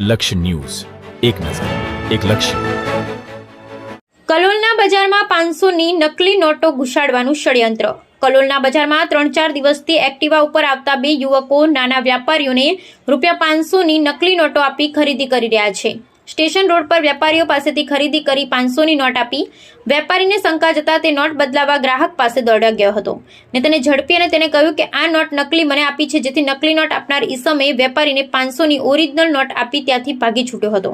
લક્ષ્ય ન્યૂઝ, એક નજર, એક લક્ષ્ય. કલોલના બજારમાં 500ની નકલી નોટો ઘુસાડવાનું ષડયંત્ર. કલોલના બજારમાં 3-4 દિવસથી એક્ટિવા ઉપર આવતા બે યુવકો નાના વ્યાપારીઓને ₹500ની નકલી નોટો આપી ખરીદી કરી રહ્યા છે. સ્ટેશન રોડ પર વેપારીઓ પાસેથી ખરીદી કરી 500ની નોટ આપી વેપારીને શંકા જતા તે નોટ બદલાવા ગ્રાહક પાસે દોડ્યા ગયો હતો ને તેને ઝડપી અને તેને કહ્યું કે આ નોટ નકલી મને આપી છે, જેથી નકલી નોટ આપનાર ઈસમે વેપારીને 500ની ઓરિજિનલ નોટ આપી ત્યાંથી ભાગી છૂટ્યો હતો.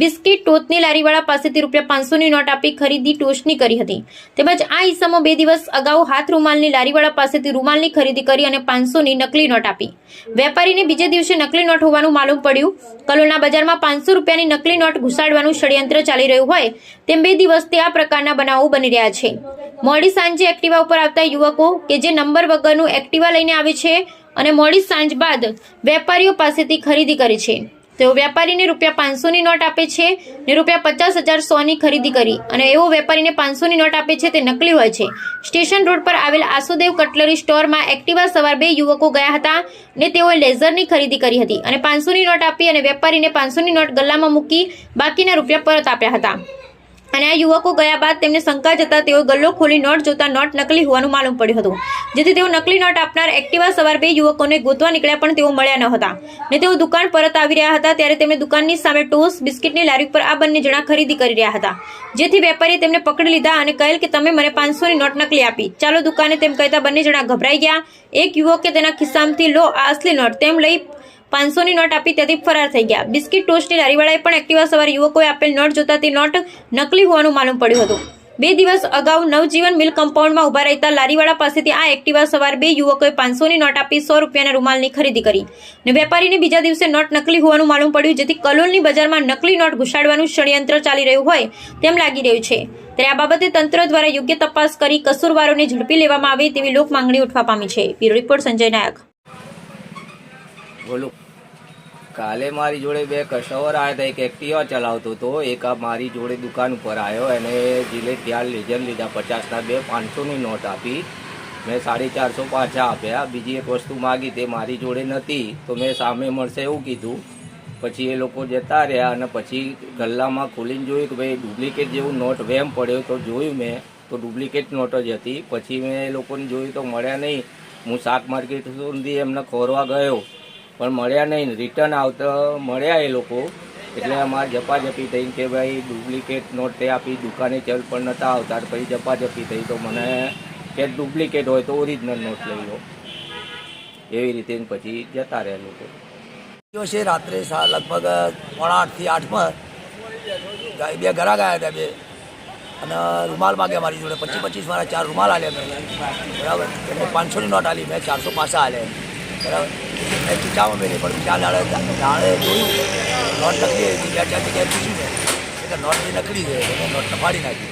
બિસ્કિટ ટોચની લારીવાળા પાસેથી ₹500ની નોટ આપી ખરીદી ટોચની કરી હતી. તેમજ આ ઈસમો 2 દિવસ અગાઉ હાથ રૂમાલની લારીવાળા પાસેથી રૂમાલની ખરીદી કરી અને 500ની નકલી નોટ આપી વેપારીને બીજે દિવસે નકલી નોટ હોવાનું માલુમ પડ્યું. કલોલના બજારમાં ₹500ની નકલી નોટ ઘુસાડવાનું ષડયંત્ર ચાલી રહ્યું હોય તેમ 2 દિવસથી આ પ્રકારના બનાવો બની રહ્યા છે. મોડી સાંજે એક્ટિવા ઉપર આવતા યુવકો કે જે નંબર વગરનું એક્ટિવા લઈને આવે છે અને મોડી સાંજ બાદ વેપારીઓ પાસેથી ખરીદી કરે છે. તેઓ વેપારીને ₹500ની નોટ આપે છે ને ₹50,000 100ની ખરીદી કરી અને એવો વેપારીને 500ની નોટ આપે છે તે નકલી હોય છે. સ્ટેશન રોડ પર આવેલ આસુદેવ કટલરી સ્ટોરમાં એક્ટિવા સવાર 2 યુવકો ગયા હતા ને તેઓએ લેઝરની ખરીદી કરી હતી અને 500ની નોટ આપી અને વેપારીને 500ની નોટ ગલ્લામાં મૂકી બાકીના રૂપિયા પરત આપ્યા હતા. અને આ યુવકો ગયા બાદ તેમને શંકા જતા તેઓ ગલ્લો ખોલી નોટ જોતા નોટ નકલી હોવાનું માલુમ પડ્યું હતું, જેથી તેઓ નકલી નોટ આપનાર એક્ટિવા સવાર 2 યુવકોને ગોતવા નીકળ્યા પણ તેઓ મળ્યા ન હતા ને તેઓ દુકાન પરત આવી રહ્યા હતા ત્યારે તેમણે દુકાનની સામે ટોસ બિસ્કિટની લારી પર આ બંને જણા ખરીદી કરી રહ્યા હતા, જેથી વેપારીએ તેમને પકડી લીધા અને કહેલ કે તમે મને 500ની નોટ નકલી આપી, ચાલો દુકાને તેમ કહેતા બંને જણા ગભરાઈ ગયા. એક યુવકે તેના ખિસ્સામાંથી લો આ અસલી નોટ તેમ લઈ 500ની નોટ આપી ત્યાંથી ફરાર થઈ ગયા. બિસ્કિટ ટોસ્ટની લારીવાળાએ પણ એક્ટિવા સવાર યુવકોએ આપેલ નોટ જોતા તે નોટ નકલી હોવાનું માલુમ પડ્યું હતું. 2 દિવસ અગાઉ નવજીવન મિલ કમ્પાઉન્ડમાં ઉભા રહેતા લારીવાળા પાસેથી આ એક્ટિવા સવાર 2 યુવકોએ 500ની નોટ આપી ₹100ના રૂમાલની ખરીદી કરી અને વેપારીને બીજા દિવસે નોટ નકલી હોવાનું માલુમ પડ્યું, જેથી કલોલની બજારમાં નકલી નોટ ઘુસાડવાનું ષડયંત્ર ચાલી રહ્યું હોય તેમ લાગી રહ્યું છે. ત્યારે આ બાબતે તંત્ર દ્વારા યોગ્ય તપાસ કરી કસૂરવારોને ઝડપી લેવામાં આવે તેવી લોક માંગણી ઉઠવા પામી છે. બ્યુરો રિપોર્ટ સંજય નાયક. બોલો. કાલે મારી જોડે 2 કસ્ટમર આવ્યા હતા. એક એક્ટિવા ચલાવતો હતો, એક આ મારી જોડે દુકાન ઉપર આવ્યો એને જીલે ત્યાં લેજર લીધા 50ના 2 500ની નોટ આપી. મેં 450 પાછા આપ્યા. બીજી એક વસ્તુ માગી તે મારી જોડે નથી તો મેં સામે મળશે એવું કીધું. પછી એ લોકો જતા રહ્યા અને પછી ગલ્લામાં ખોલીને જોયું કે ભાઈ ડુપ્લિકેટ જેવું નોટ વેમ પડ્યો તો જોયું મેં તો ડુપ્લિકેટ નોટ જ હતી. પછી મેં એ લોકોને જોયું તો મળ્યા નહીં. હું શાક માર્કેટ સુધી એમને ખોરવા ગયો પણ મળ્યા નહીં. રિટર્ન આવતા મળ્યા એ લોકો એટલે અમારે ઝપાઝપી થઈ કે ભાઈ ડુપ્લિકેટ નોટ તે આપી દુકાને ચલ પણ નહોતા આવતા. પછી ઝપાઝપી થઈ તો મને કે ડુપ્લિકેટ હોય તો ઓરિજિનલ નોટ લઈ લો, એવી રીતે પછી જતા રહ્યા લોકો. છે રાત્રે લગભગ 7:30 થી 8માં 2 ઘરા ગયા હતા 2 અને રૂમાલ માગ્યા મારી જોડે 25 મારા 4 રૂમાલ આલ્યા મેં, બરાબર. એટલે 500ની નોટ આલી, મેં 400 પાછા આલ્યા, બરાબર. મેં ખીચામાં મેળવી પણ ચાર દાડે જોયું નોટ નકલી હતી. 2-4 જગ્યાએ પૂછ્યું મેં એટલે નોટ નકલી છે, નોટ ફાડી નાખી.